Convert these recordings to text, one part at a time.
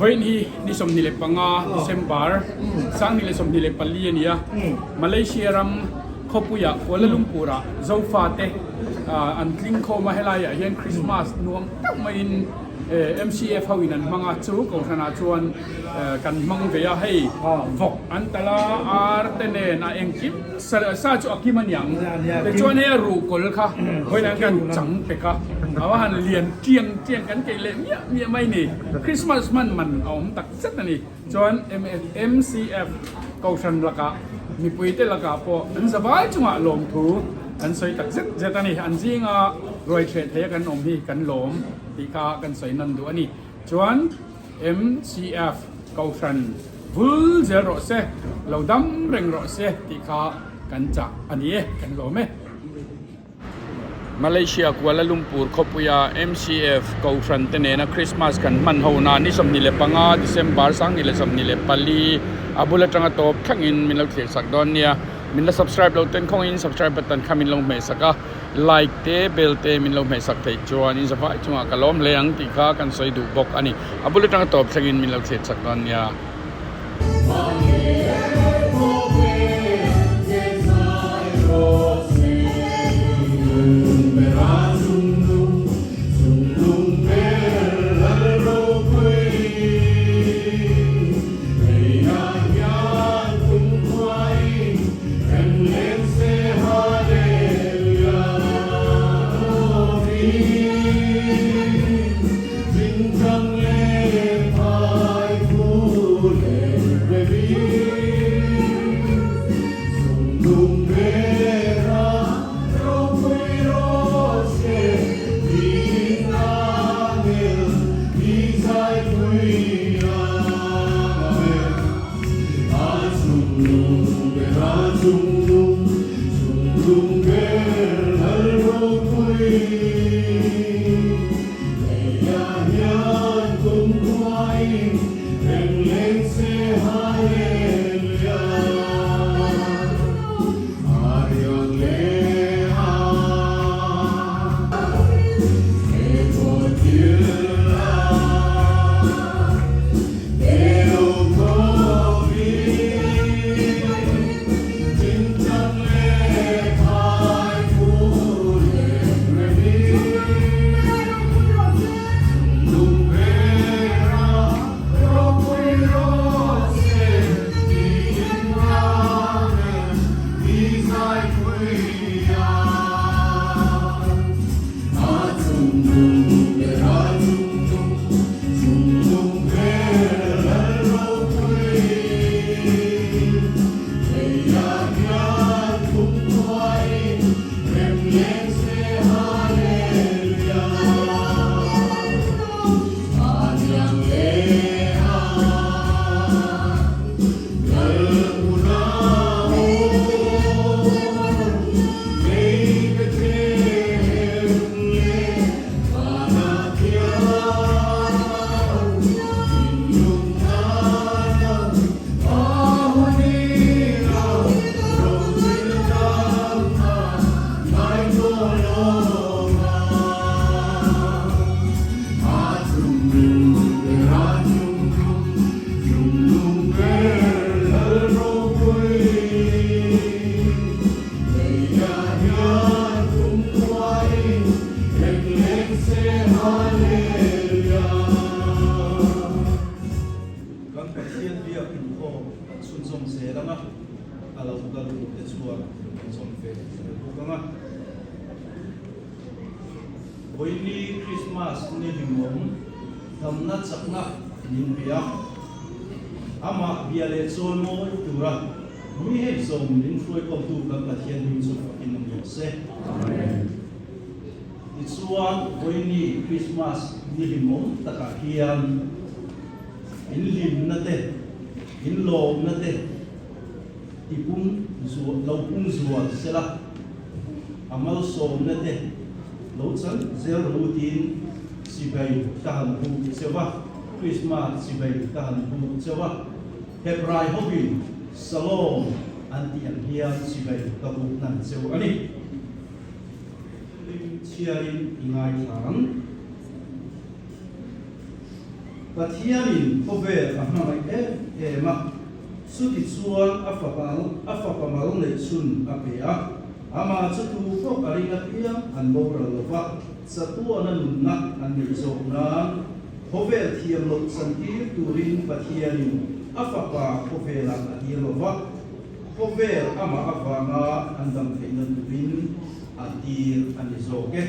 Voin hi ni som nile panga December sang nile som nile paliania Malaysia ram khopuya Kuala Lumpura zofate an tling kho ma helaya hian Christmas nuam tak main MCF hawinan mga chu ko sana chuan kan mang veya hei vok antala artene na engkim sa chu akiman yang te chuan he ru kol kha hoina kan chang pe ka awan lian tiang kan ke le mia mai ni Christmas man om tak set ni chuan MCF ko san laka mi puite laka po an sabai chunga lom thu an soi tak set zetani an jinga roi the the kan om hi kan lom ti ka kan soi nan du ani chuan MCF kau san vul zero se lo dam reng ro se ti ka kan cha ani kan lo me Malaysia Kuala Lumpur khopuya MCF kau san tene na Christmas kan man ho na ni som ni le panga December sang ni le som ni le pali abula tanga top thangin min lo thek sak don nia min la subscribe lo ten khong in subscribe button khamin long me saka like te bell te min lo me sak thei chuan in zawai chunga kalom leang ti kha kan soi du bok ani abula tanga top thangin min lo thek sak don nia Holy Christmas ni hlimawm thamna chakna ninpia ama biale chon mo tura mi he som nin froi kom tu kan pathian min su fakin nam se amen itsua holy Christmas ni hlimawm taka hian in lim na te in lom na te tipum zu lo pum zuat sela amal som na te lo chan zel rutin sibai tahan hu sewa Christmas sibai tahan hu sewa hebrai hobin salom anti an hian sibai tabu nan sewa ani chiarin ingai thang Pathianin kovel ahmai ema suti chuan afapamal le chun apea ama chutu fok aringa pia an bora lova satua nanunna an nizona kovel thiam lo santir turin pathianin afapa kovela adirova kovel ama avanga andam feinan turin adir anizoke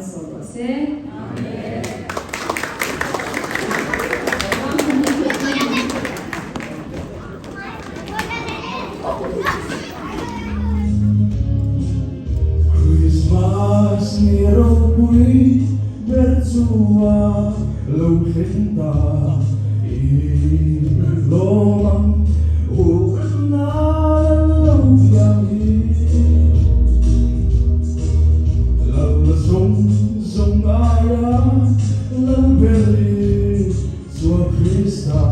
solo se. Christmas nero qui berzua lo fenta lomang ukna lo yahi la song aya la beri sua Krista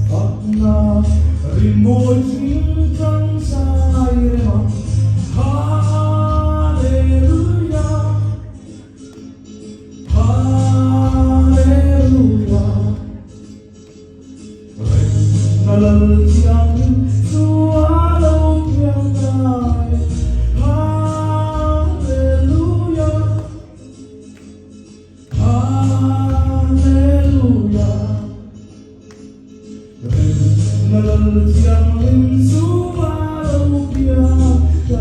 fatna rimojin kang sairema. Hallelujah, Hallelujah. Nalal siang sualo yang lain. Hallelujah, Hallelujah. Nalal siang sualo yang lain.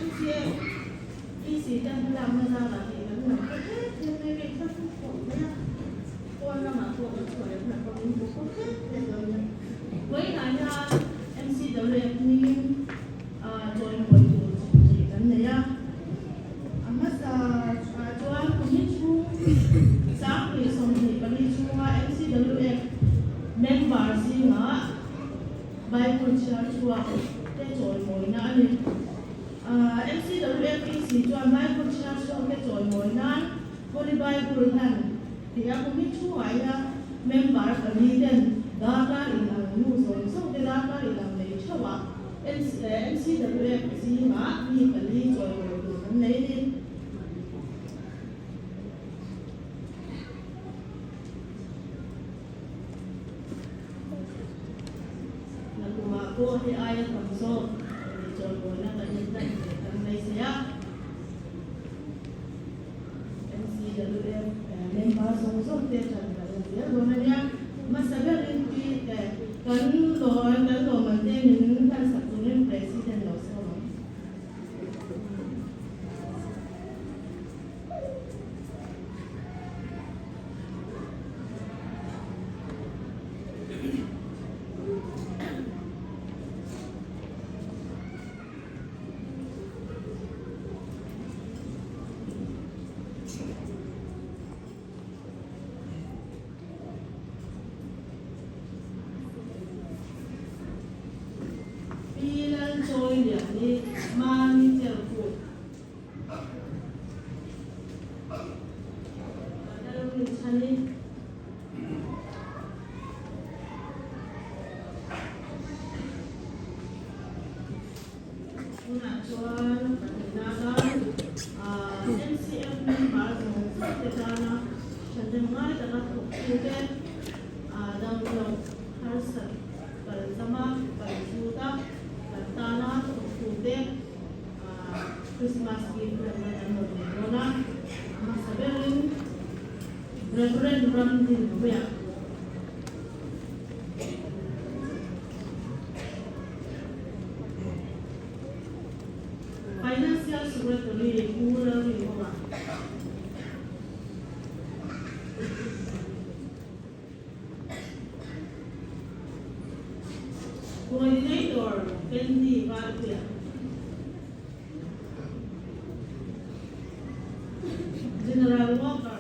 MCF ഈ സീറ്റ് അല്ല അമ്മതാണ് với lại MC tự liệt nhiên rồi mọi người chỉ cần này á amma sa chua cũng như chu sáng thì xong thì bên đi chua MC tự liệt member gì mà bài quân chơi chua để rồi mọi người MCWF si chuan mai kun cha so ke choi moi nan Holy Bible han tia ku mi chu aya member ka ni den da ka in ang nu so de da ka in ang nei chawa MCWF si ma mi ka li choi moi du nan nei ni na kuma ko hi aya kam so choi moi na ka ni dan nei sia MCWF member so te chan ka sia do na ya masaberin ki kan lo man te nin kan sa tunin president lo so Bilang joy dia ni mami telpon. Dalam tulisan ni nak jual perkhidmatan MCF ni baru sekarang sedang ada juga dalam harus bersama berjuta tanah untuk Christmas gift dan Corona masaberin Reverend Ramdin Ruai Financial Secretary KUALA Coordinator Fendi Valpia General Walker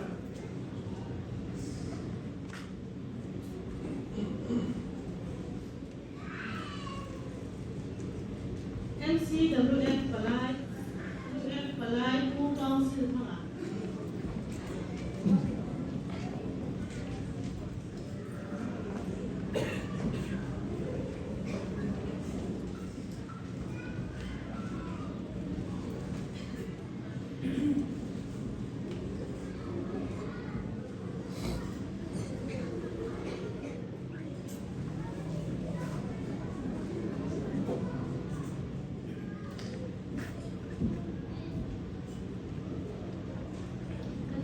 MCWF Palai Khu Council Panga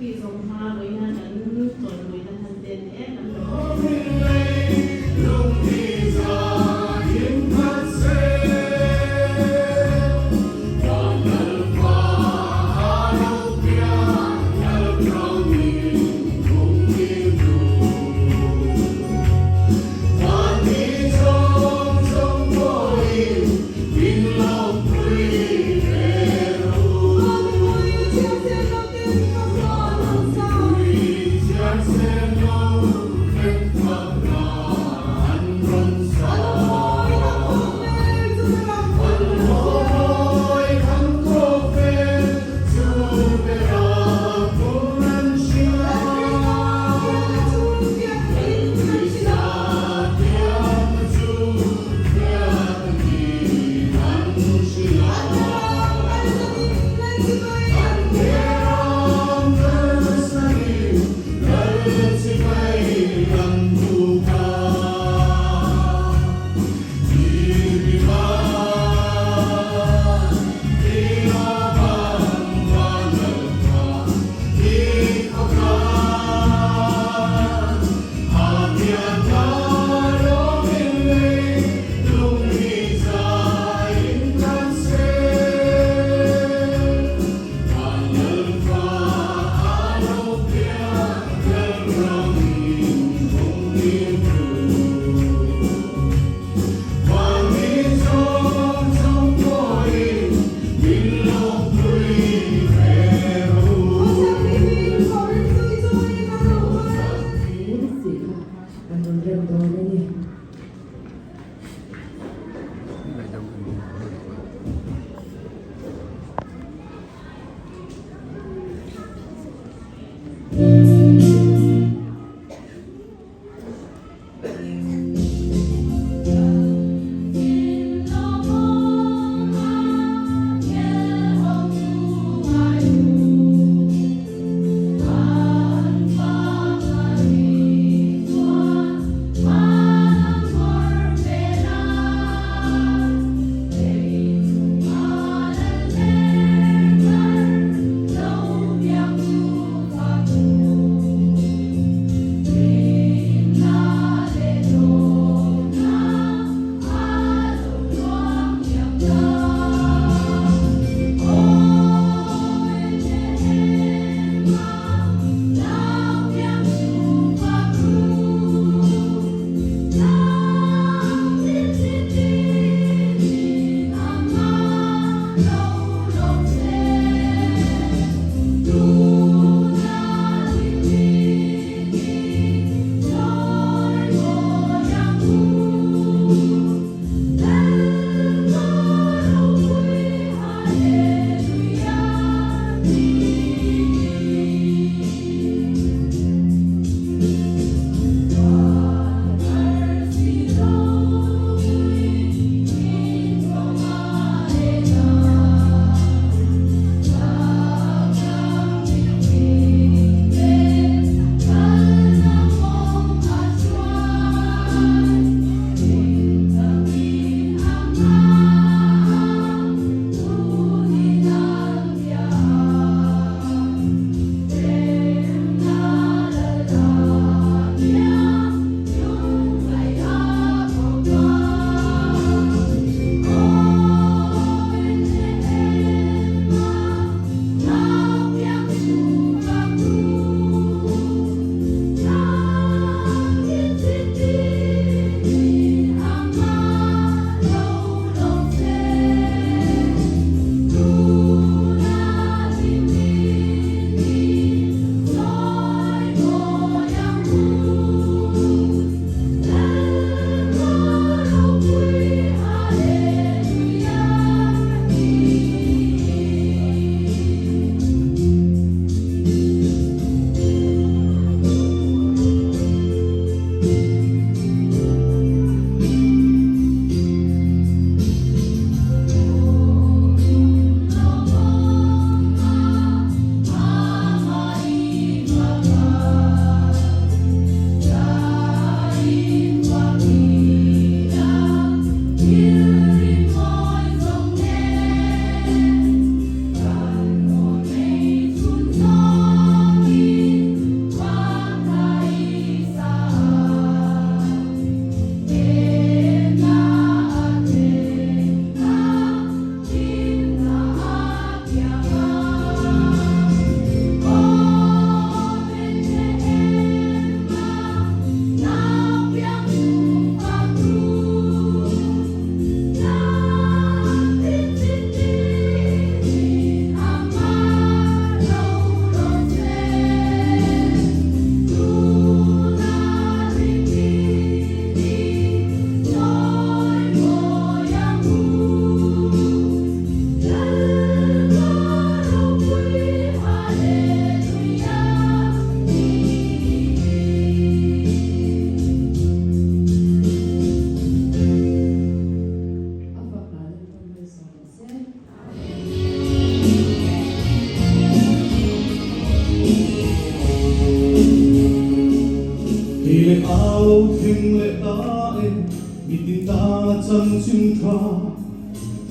Vì dòng hoa với nhà đánh rồi với nhà thần tiền ép lắm Hãy subscribe cho kênh Ghiền Mì Gõ để không bỏ lỡ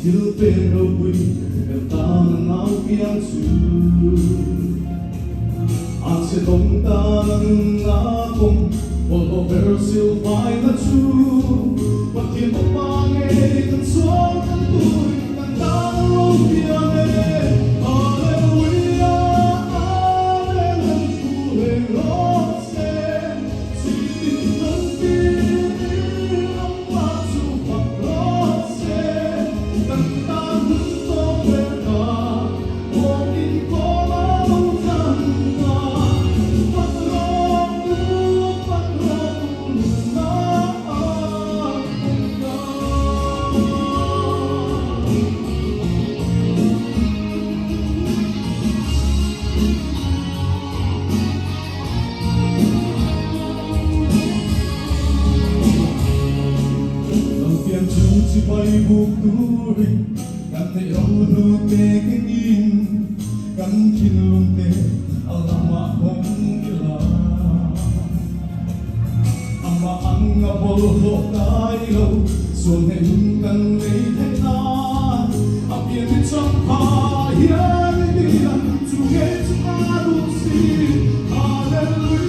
Thiếu bê rô bùi Em ta nâng áo biang chú Anh sẽ không ta nâng áo cùng Một hồ bèo siêu vai là chú Và thiên một ba nghe Cần xuống cần bùi Cần ta nâng áo biang nghe Hallelujah Hallelujah chỉ bay buộc đuôi gắn thấy âu lưu tê kinh in gắn chín lung tê alama hong ila ama ang abol ho kai lo xuân hình gần lấy thế na ap yên đi trong pa hiền đi làm chu nghe chu a lu si hallelujah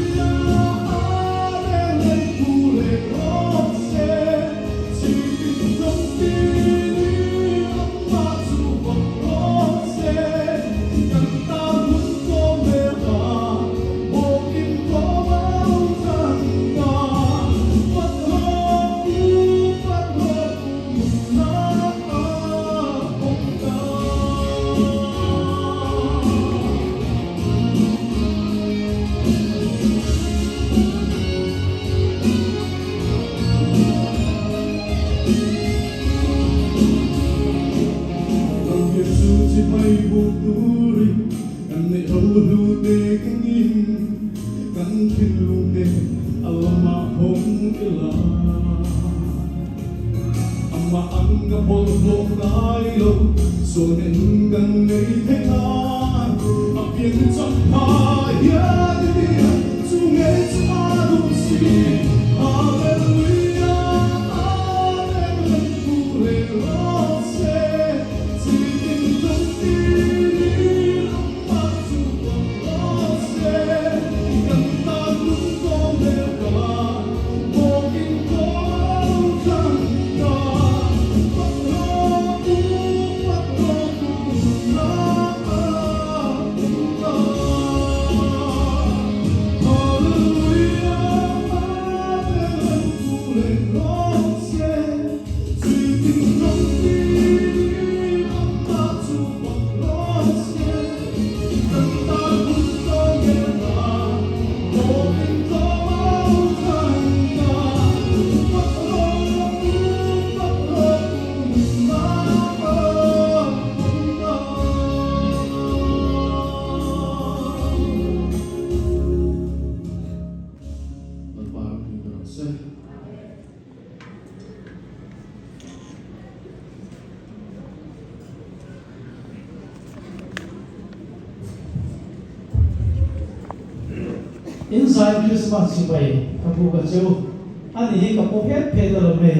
xuân hình gần đây thế nào ấp yên trong pa hiền đi chu nghe chu a lu si hallelujah hallelujah se chỉ tin trong tin mà chu con se cần ta luôn có mẹ cả một kinh có chẳng Inside Christmas si bay kapu ka chu ani kapu het phe lo me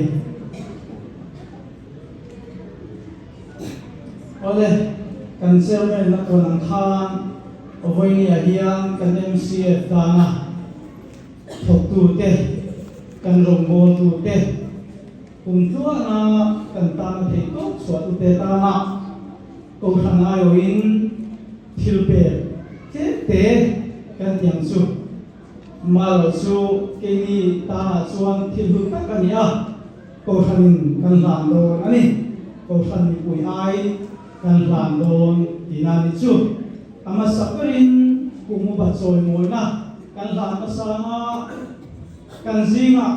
ole kan sel me na ko nang khan ovoi ni hiang kan MCF ta na thok tu te kan rong bo tu te kum tua na kan ta na thei tok so tu te ta na ko khang ai in thil pe te kan yang su mal su kini ta chuan thil hu tak ania ko thanin kan lam don ani ko than ni pui ai kan lam don tinani chu ama sakarin kumu ba choi moi na kan lam asanga kan zinga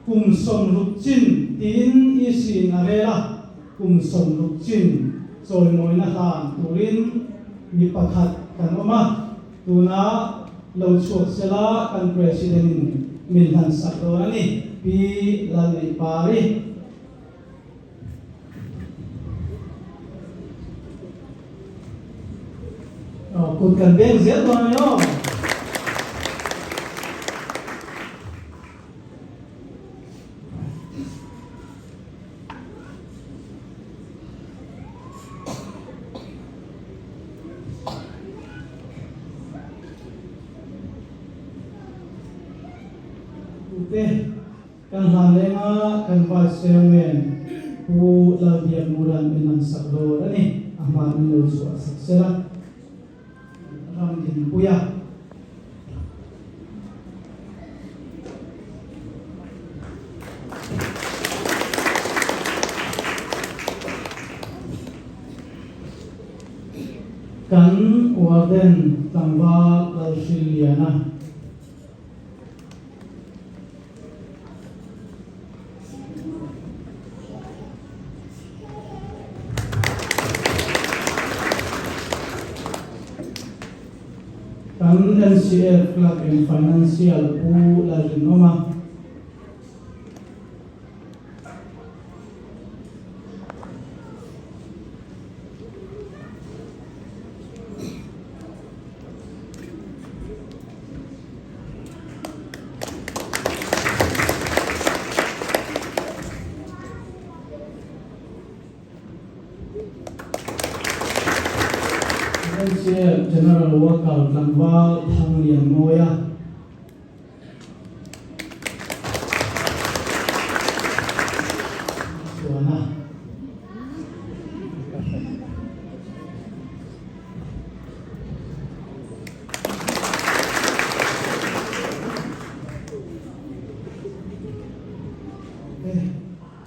kum som luk chin tin isi na rela kum som luk chin choi moi na han turin mi pakhat kan oma tuna lo chuak sela kan president Milhan Sakdorani pi lalai pari kun kan beng zet lo yo te kan han lenga kan vice chairman pu la dia muran inang sakdo ani ama ni lo so saksera ram din puya kan warden tangwa Australia kan MCF Club and Financial pu la rinoma General Workout Langwal Thang Lian Moya Suana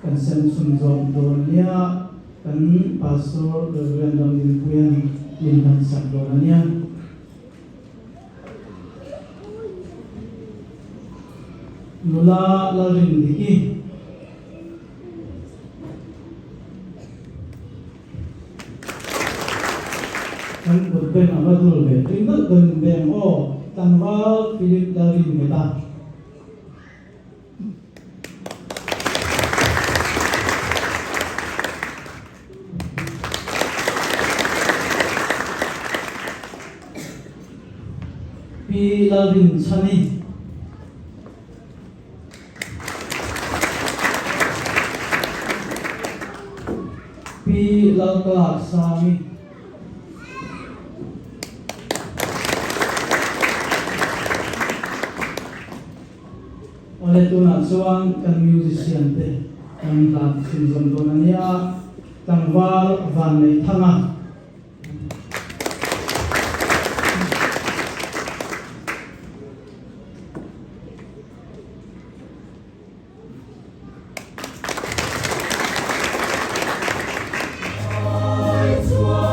kan sen sun zom don lia kan pastor Reverend Dam Kuyan Lindan Sakdorannya Nula larin diki kan berben abadul be rindu ben o tanwa Philip larin meta pi larin chani pi lalka sami oleh tu nak suang kan musician te kan lat sinzon donania tangwal van nei thanga Hãy subscribe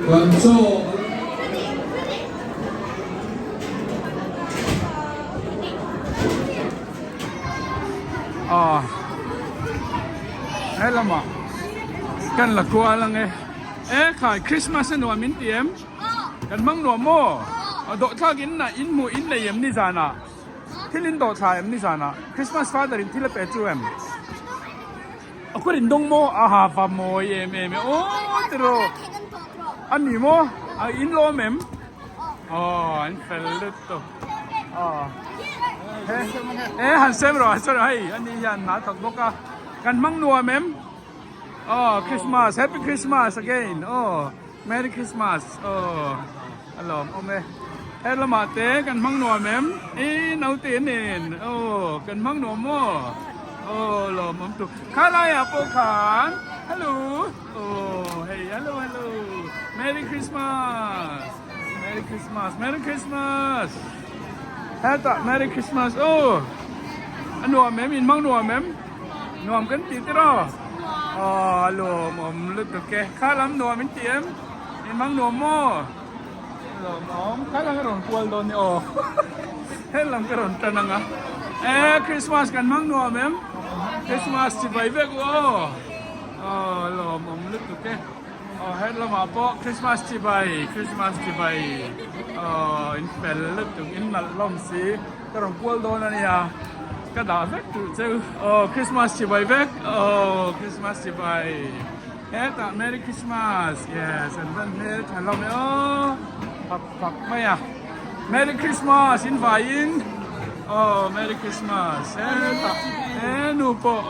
广州。 hay là mà cần là qua là nghe khải Christmas nó mình tiệm cần mang đồ mua độ thang in là in mu in này em đi ra nè thì linh độ thang em đi ra nè Christmas father in thì là bé chú em có linh đông mua ha và mua em ô rồi anh nhỉ mua in lo em anh phải lướt to hắn xem rồi anh đi ăn nát thật bốc àกันมั่งนัวแม่มChristmas Happy Christmas again Merry Christmasอัลโหลโอเมเฮ้ยละมาเตะกันมั่งนัวแม่มเอาเตียนเองกันมั่งนัวมั่วหล่อมั่งตุข้าไรอ่ะโปขานฮัลโหลเฮ้ยฮัลโหล Merry Christmas Merry Christmas Merry Christmas เฮ้ยตา Merry Christmas อันนัวแม่มอินมั่งนัวแม่มnôm cái gì thế đó lùm lụt được kê khá lắm nôm mình tiệm mình mang nôm mò lùm khá là cái rồng quần đồ này hết làm cái rồng trần à Christmas cần mang nôm em Christmas chỉ vậy vậy lùm lụt được kê hết làm à po Christmas chỉ vậy in phải lụt được in là lom xí cái rồng quần đồ này à cái đó vết tụi chứ Christmas chỉ bay vết Christmas chỉ bay hết à Merry Christmas yes and then hết thành lòng nữa phật mấy à Merry Christmas in vài in Merry Christmas hết nụ po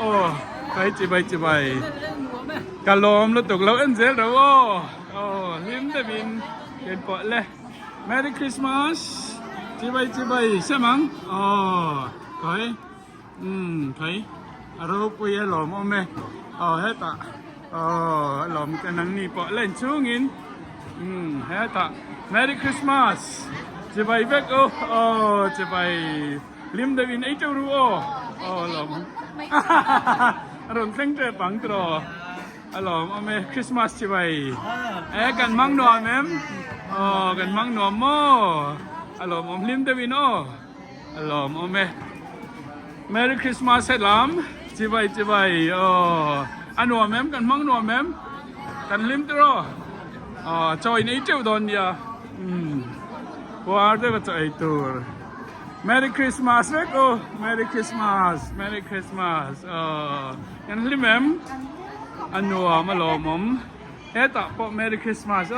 chỉ bay cả lom nó tục lâu ăn dễ rồi hiếm để mình cái po lên Merry Christmas chỉ bay xem không thấy thấy rồi bây giờ làm ông mẹ hết ạ làm cái nắng nỉ bỏ lên xuống in hết ạ Merry Christmas chị bay vét chị bay lim đời in ấy châu ru làm rồi khánh trẻ bằng rồi làm ông mẹ Christmas chị bay cần mang đồ em cần mang đồ mò làm ông lim đời in làm ông mẹ Merry Christmas hết lắm chị vậy anh nọ mém cần măng nọ mém cần lim tro chơi này chịu đòn ya qua đây có chơi tour Merry Christmas đấy Merry Christmas cần lim mém anh nọ mà lo mắm hết tạ po Merry Christmas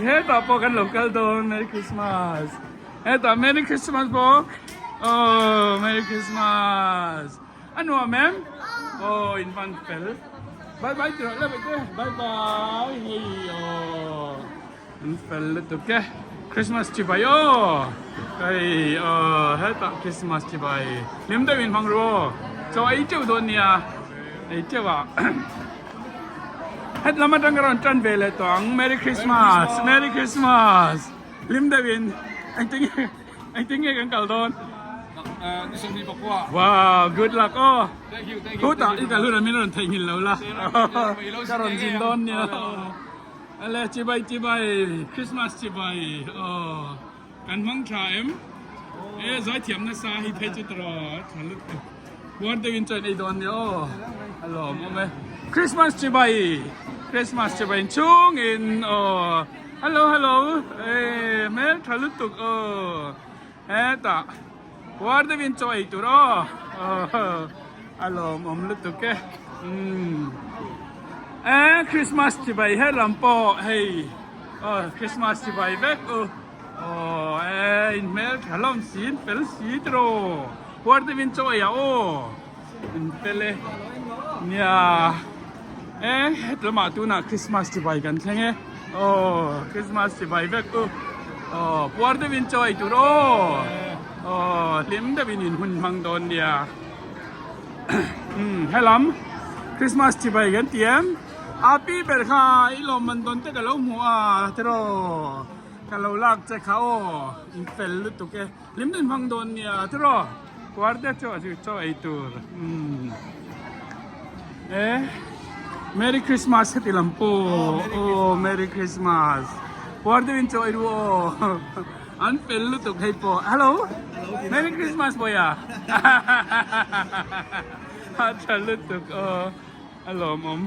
hết tạ po cần lồng câu đòn Merry Christmas hết tạ Merry Christmas po Merry Christmas. Ano ma'am? In van fel. Bye rồi, bye bye. Hey in fel to ke. Christmas chi bay Hey hết tạ Christmas chi bay. Lim da win phang ro. Cho ai chịu don nia. Ai chịu à. Hết lama dang ron tran về lại toang Merry Christmas. Lim da win. Anh tính nghe cái cầu don. Wow, good luck. Thank you. Hú tạ ít cả luôn là mình còn thành hình lâu la. Cái rồng xin đón nha. Alle chị bay, Christmas chị bay. Cần mong trả em. Giải thiểm nó xa hi thấy chút rồi. Thằng lúc quan tâm chơi này đón nha. Hello, mẹ. Christmas chị bay chung in. Hello. Mẹ thằng lúc tục. Tạ. What do you enjoy to do? Hello, mom, look okay. Christmas to buy hey lampo hey. Christmas to buy back. In milk, hello, seed, fell seed ro. What do you enjoy? In pele. Yeah. Lama tu na Christmas to buy kan thenge. Christmas to buy back. What do you enjoy to do? lim da bin in hun mang don dia helam Christmas ti bai gan tiam api ber kha ilom man don te ka lo mu a tero ka lo lak che khao in fel lu tu ke lim den mang don nia tero guarda cho ai tur Merry Christmas hati lampu. Oh, Merry Christmas. Guarda vin cho ai ru an fel lu tu kai po. Hello. Merry Christmas boya. Ha chalut tu hello mom.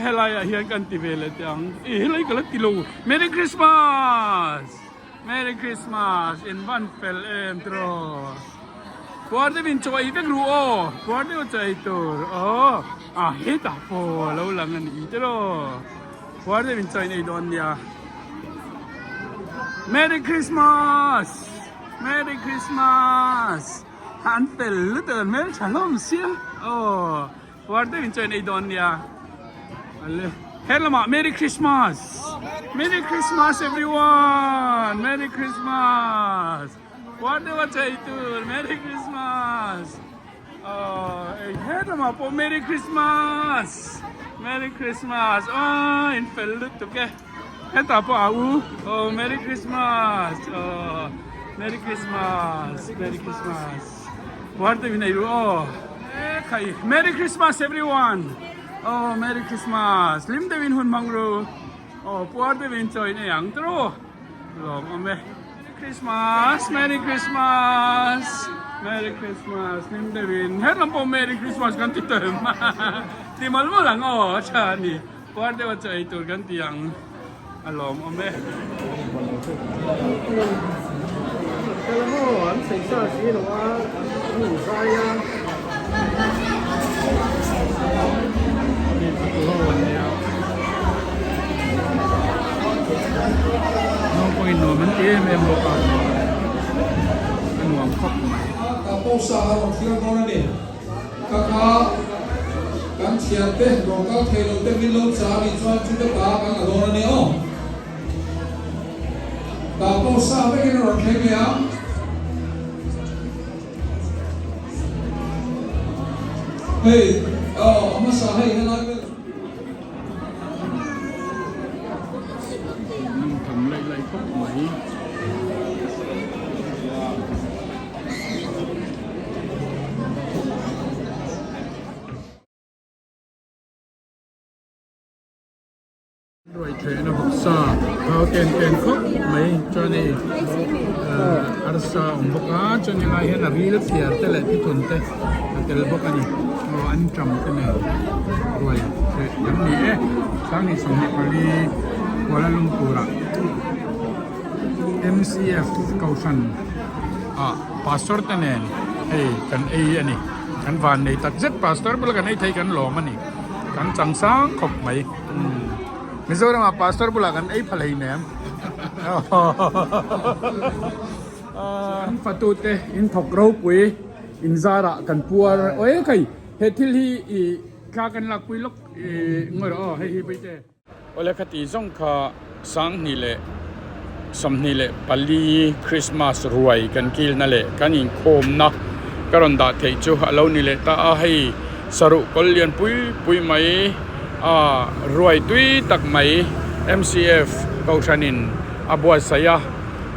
Hello ya hian kan ti vele tang. Hello ka ti lo. Merry Christmas. Merry Christmas in van fel tro. Guarda vin cho ai vek ru Guarda cho ai tur. Hita po lo lang an itero. Guarda vin cho ai don dia. Merry Christmas. Merry Christmas. Han pel lu tur mer shalom sia. Guarda vin cho ai don dia. Hello ma, Merry Christmas. Merry Christmas everyone. Merry Christmas. Whatever itu, Merry Christmas. Hello ma po, Merry Christmas. Merry Christmas. In fellut tu ke. Heta po au. Merry Christmas. Merry Christmas. Merry Christmas. What do we need? Kai. Merry Christmas everyone. Merry Christmas. Lim de win hun mangru. Puar de win choi ne yang tro. Long ame. Christmas, Merry Christmas, Merry Christmas, Lim de win. Helam po Merry Christmas kan ti term. Ti mal mo lang cha ni. Puar de wa choi tur kan ti yang. Alom ame. Kalau mo ang sa sino sayaมันเตี้ยเมมโลกาหน่วงครบไหม Kapau sahar wakil kau ni, kakak kan siapa lokal thelo te milom sahabi cuan juga tak kan adon ni Kapau sahar ke orang thege ya. Hey, masa hai hendak ทำไรครบไหมด้วยเทนบุกซาเขาเก่งครบไหมจนนี่อาร์ซาอุบกาจนยังไงเห็นรีลเสียแต่ละที่ทุนเตะแต่ละบกอันนี้อันจำกันเนี่ยด้วยยังนี้สร้างในสมัยปารีกัวลาลุมปุระ MCF เกาชันpastor ตันเองกันอันนี้กันวันนี้ตัดเจ็ด pastor บุลกันไอ้ไทยกันหล่อมันนี่กันจังสร้างขบไหมมิโซรามา pastor บุลกันไอ้พลัยเนี่ยฟัตุเตอินทกรูปุยอินซาระกันปัวโอ้ยใครเฮทิลฮีข้ากันลักปุยลกงอให้ฮีไปเตโอเลคติซ่งข้าสังนี่แหละสำนี่แหละปัลลีคริสต์มาสรวยกันกิลนั่นแหละกันยิงโคมนะกระดาษเทจูฮัลโหลนี่แหละตาให้สรุปกเลียนปุยไหมรวยตุยตักไหม MCF เกาชันินบัวสยา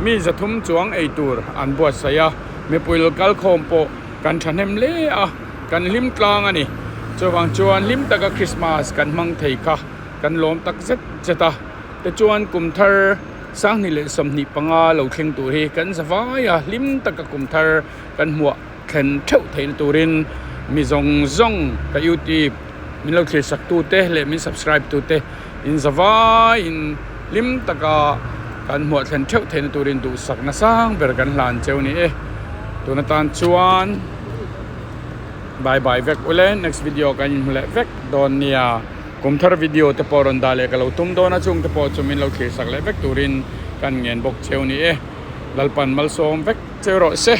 มีจะทุ่มจวงไอตูร์อันบัวสยามีปุยลกัลโคมโปกันฉันเห็นเล่กันลิมกลางอันนี้จวนจวนลิมตะกคริสต์มาสกันมังเทค่ะกันลมตักเจ็ดแต่จวนกุมเธอสังนี่เลยสมนิปังอาเหล่าเข่งตัวเฮกันสบายลิมตะกกุมเธอกันหัวเข็นเท่าเทนตัวรินมีซงกับยูทูบมีเราเคยสักตัวเตะเลยมี subscribe ตัวเตะอินสบายอินลิมตะกกันหัวเข็นเท่าเทนตัวรินดูสักน่าสร้างเบอร์กันหลานเจ้านี่ตัวนันชวนบายเวกอุเลน next video กันยินเวกโดนเนี่ยกุมทาร์วิดีโอเตปอรันดาเลกันเราทุ่มโดนนะจุงเตปอจุมินเราเคสักเล็กตูรินกันเงินบกเชวนี่ลัลปันมัลโซมเวกเจอร์โรเซ่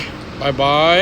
บาย